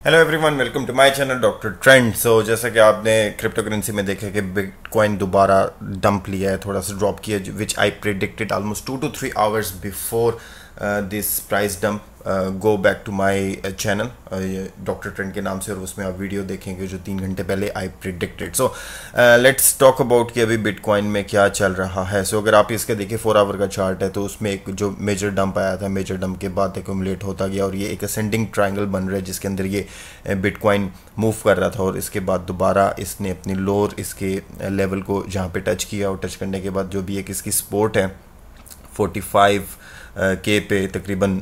Hello everyone, welcome to my channel doctor trend. So जैसा कि आपने क्रिप्टो करेंसी में देखा कि बिटकॉइन दोबारा डंप लिया है, थोड़ा सा ड्रॉप किया, which I predicted almost 2 to 3 hours before this price dump. Go back to my channel doctor trend के नाम से, और उसमें आप वीडियो देखेंगे जो 3 घंटे पहले I predicted. So let's talk about कि अभी बिटकॉइन में क्या चल रहा है। सो अगर आप इसके देखिए 4 आवर का चार्ट है, तो उसमें एक जो मेजर डंप आया था, मेजर डंप के बाद एक्यूमुलेट होता गया और ये एक असेंडिंग ट्रायंगल बन रहा है जिसके अंदर ये बिटकॉइन मूव कर रहा था, और इसके बाद दोबारा इसने अपनी लोअर इसके लेवल को जहाँ पे टच किया, और टच करने के बाद जो भी एक इसकी सपोर्ट है 45 के पे तकरीबन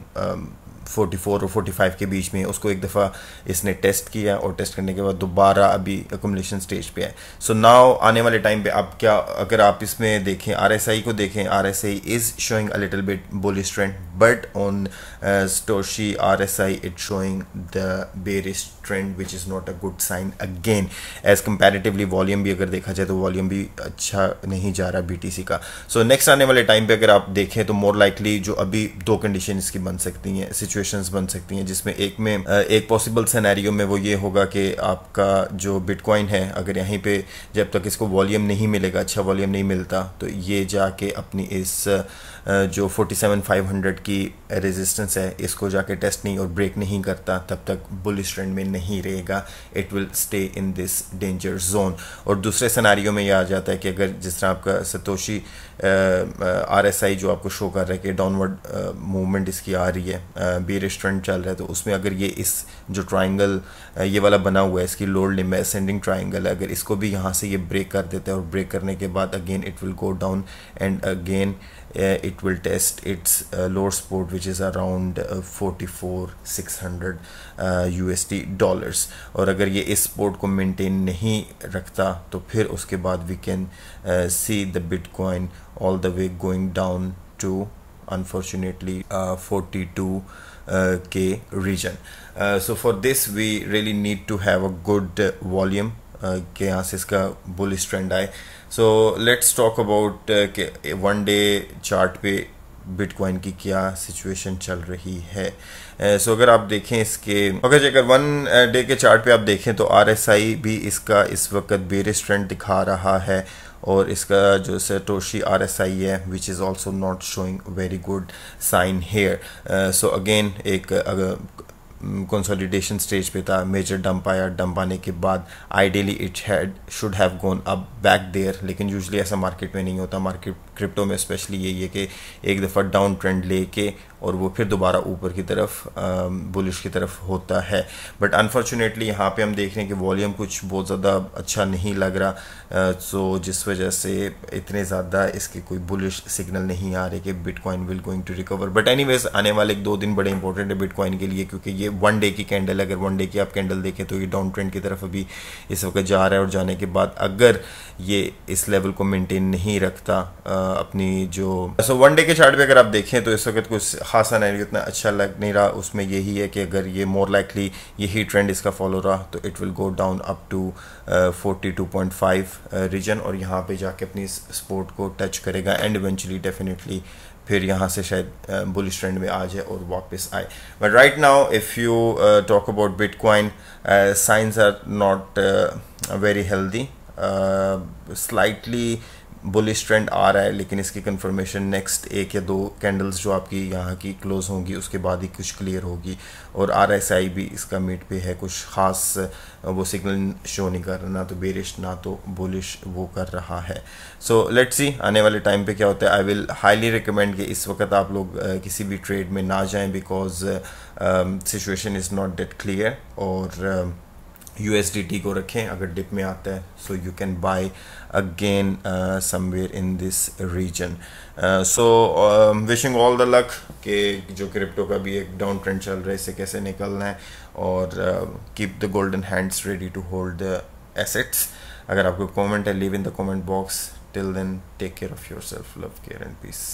44 और 45 के बीच में, उसको एक दफ़ा इसने टेस्ट किया, और टेस्ट करने के बाद दोबारा अभी अकोमोडेशन स्टेज पे है। सो नाउ आने वाले टाइम पे अब क्या, अगर आप इसमें देखें RSI को देखें, RSI is showing a little bit bullish trend, but on Satoshi RSI it showing the bearish trend which is not a good sign again. As comparatively volume भी अगर देखा जाए तो वॉल्यूम भी अच्छा नहीं जा रहा BTC का। सो नेक्स्ट आने वाले टाइम पे अगर आप देखें तो मोर लाइकली जो अभी दो कंडीशन इसकी बन सकती हैं, सिचुएशंस बन सकती हैं, जिसमें एक पॉसिबल सिनेरियो में वो ये होगा कि आपका जो बिटकॉइन है, अगर यहीं पे जब तक इसको वॉल्यूम नहीं मिलेगा, अच्छा वॉल्यूम नहीं मिलता, तो ये जाके अपनी इस जो 47,500 की रेजिस्टेंस है इसको जाके टेस्ट नहीं और ब्रेक नहीं करता, तब तक बुलिश ट्रेंड में नहीं रहेगा। It will stay in this danger zone. और दूसरे सिनेरियो में ये आ जाता है कि अगर जिस तरह आपका सतोशी RSI जो आपको शो कर रहा है कि डाउनवर्ड मूवमेंट इसकी आ रही है, बेरिश ट्रेंड चल रहा है, तो उसमें अगर ये इस जो ट्राइंगल ये वाला बना हुआ है, इसकी लोअर लिमिट में असेंडिंग ट्राइंगल है, अगर इसको भी यहाँ से ये ब्रेक कर देता है, और ब्रेक करने के बाद again it will go down and again it will test its lower support which is around 44,600 USD dollars। और अगर ये इस सपोर्ट को मेंटेन नहीं रखता तो फिर उसके बाद we can see the Bitcoin all the way going down to unfortunately 42K region। So for this we really need to have a good volume कि यहाँ से इसका बुलिश ट्रेंड आए। सो लेट्स टॉक अबाउट कि वन डे चार्ट पे bitcoin की क्या situation चल रही है। सो अगर आप देखें इसके, अगर वन डे के चार्ट पे आप देखें तो RSI भी इसका इस वक्त बेरिश ट्रेंड दिखा रहा है, और इसका जो सटोशी RSI है which is also not showing very good sign here. So again एक कंसोलिडेशन स्टेज पे था, मेजर डंप आया, डंप आने के बाद ideally it should have gone up back there, लेकिन यूजुअली ऐसा मार्केट में नहीं होता। मार्केट क्रिप्टो में स्पेशली यही है कि एक दफ़ा डाउन ट्रेंड लेके और वो फिर दोबारा ऊपर की तरफ बुलिश की तरफ होता है। बट अनफॉर्चुनेटली यहाँ पे हम देख रहे हैं कि वॉल्यूम कुछ बहुत ज़्यादा अच्छा नहीं लग रहा, सो जिस वजह से इतने ज़्यादा इसके कोई बुलिश सिग्नल नहीं आ रहे कि bitcoin will going to recover. But anyways आने वाले 2 दिन बड़े इंपॉर्टेंट है बिटकॉइन के लिए, क्योंकि ये वन डे की कैंडल, अगर वन डे की आप कैंडल देखें तो ये डाउन ट्रेंड की तरफ अभी इस वक्त जा रहा है, और जाने के बाद अगर ये इस लेवल को मेंटेन नहीं रखता अपनी जो वन डे के चार्ट पे अगर आप देखें तो इस वक्त कुछ खास सिनेरियो इतना अच्छा लग नहीं रहा। उसमें यही है कि अगर ये मोर लाइकली यही ट्रेंड इसका फॉलो रहा तो it will go down up to 42.5 region, और यहाँ पे जाके अपनी सपोर्ट को टच करेगा एंड इवेंचुअली डेफिनेटली फिर यहाँ से शायद बुलिश ट्रेंड में आ जाए और वापस आए। But right now if you talk about bitcoin, signs are not very healthy. Slightly bullish trend आ रहा है, लेकिन इसकी कंफर्मेशन नेक्स्ट 1 या 2 कैंडल्स जो आपकी यहाँ की क्लोज होंगी उसके बाद ही कुछ क्लियर होगी। और RSI भी इसका मिड पे है, कुछ खास वो सिग्नल शो नहीं कर रहा, ना तो बेरिश ना तो बुलिश वो कर रहा है। सो लेट्स सी आने वाले टाइम पे क्या होता है। आई विल हाईली रिकमेंड कि इस वक्त आप लोग किसी भी ट्रेड में ना जाएं, because situation is not that clear. और USDT को रखें, अगर डिप में आता है so you can buy again somewhere in this region. So wishing all the luck कि जो क्रिप्टो का भी एक डाउन ट्रेंड चल रहा है इससे कैसे निकलना है, और keep the golden hands ready to hold the assets. अगर आपको कमेंट है, leave in the comment box. Till then take care of yourself, love, care and piece.